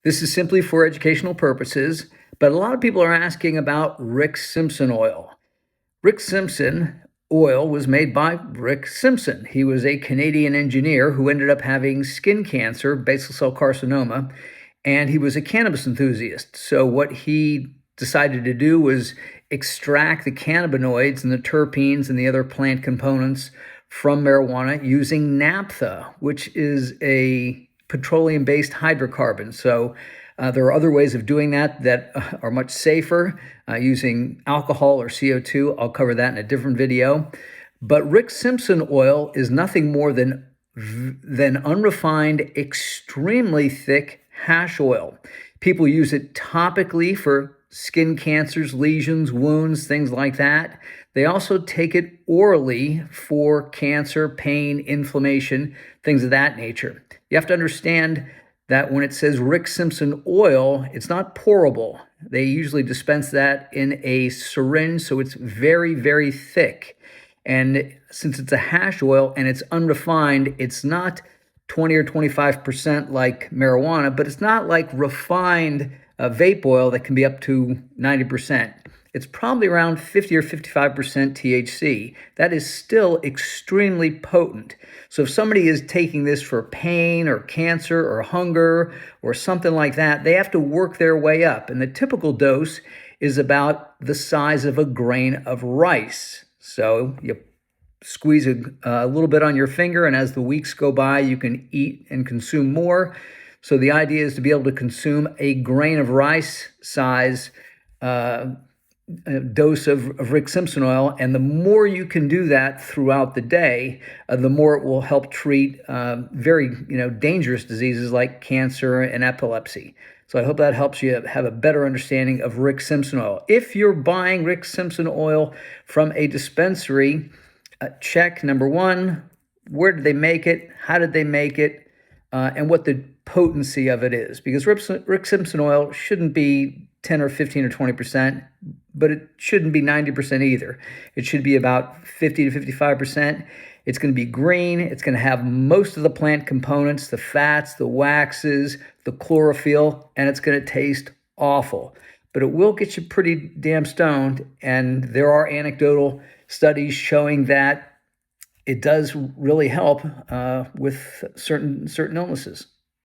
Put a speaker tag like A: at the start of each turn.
A: This is simply for educational purposes, but a lot of people are asking about Rick Simpson oil. Rick Simpson oil was made by Rick Simpson. He was a Canadian engineer who ended up having skin cancer, basal cell carcinoma, and he was a cannabis enthusiast. So what he decided to do was extract the cannabinoids and the terpenes and the other plant components from marijuana using naphtha, which is a petroleum-based hydrocarbon. So there are other ways of doing that are much safer, using alcohol or CO2. I'll cover that in a different video. But Rick Simpson oil is nothing more than unrefined, extremely thick hash oil. People use it topically for skin cancers, lesions, wounds, things like that. They also take it orally for cancer, pain, inflammation, things of that nature. You have to understand that when it says Rick Simpson oil, it's not pourable. They usually dispense that in a syringe, so it's very, very thick. And since it's a hash oil and it's unrefined, it's not 20 or 25% like marijuana, but it's not like refined vape oil that can be up to 90%. It's probably around 50 or 55% THC. That is still extremely potent. So if somebody is taking this for pain or cancer or hunger or something like that, they have to work their way up. And the typical dose is about the size of a grain of rice. So you squeeze a little bit on your finger, and as the weeks go by, you can eat and consume more. So the idea is to be able to consume a grain of rice size dose of Rick Simpson oil, and the more you can do that throughout the day, the more it will help treat very dangerous diseases like cancer and epilepsy. So I hope that helps you have a better understanding of Rick Simpson oil. If you're buying Rick Simpson oil from a dispensary, check number one, where did they make it, how did they make it, and what the potency of it is. Because Rick Simpson oil shouldn't be 10 or 15 or 20%, but it shouldn't be 90% either. It should be about 50 to 55%. It's going to be green. It's going to have most of the plant components, the fats, the waxes, the chlorophyll, and it's going to taste awful. But it will get you pretty damn stoned, and there are anecdotal studies showing that it does really help with certain illnesses.